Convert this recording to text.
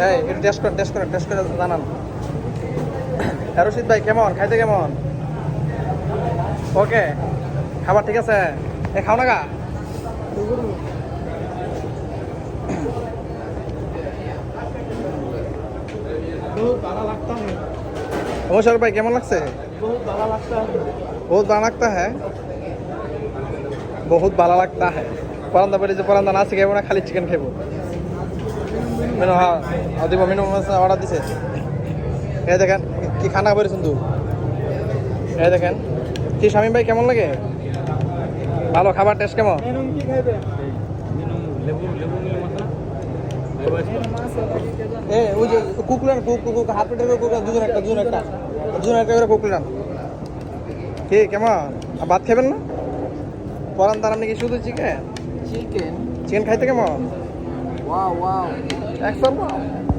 এই একটু টেস্ট করে জানান। রশিদ ভাই কেমন খাইতে কেমন? ওকে খাবার ঠিক আছে? এ খাও না গা। नमस्कार भाई केमन लगছে? बहुत भला लगता है। बहुत बड़ा लगता है। बहुत ভালো লাগতা है। পরান্দা বলে যে পরান্দা না শিখাবো না খালি চিকেন খাবো। মেনু হ্যাঁ দিব মেনু অর্ডার দিছে। এই দেখেন কি খানা করেছেন তুই। এই দেখেন কি শামিম ভাই কেমন লাগে? ভালো খাবার টেস্ট কেমন? मेनू की खाइबे? মেনু লেবু লেবু নিয়ে মশলা এ ওই যে কুকুলান কুক হাত পেটে কুক দুজন একটা করে কুকুলান। কি কেমন ভাত খাবেন না? পরান্দার আপনি কি শুধু চিকেন चिकन। চিকেন খাইতে কেমন? Wow wow. একশো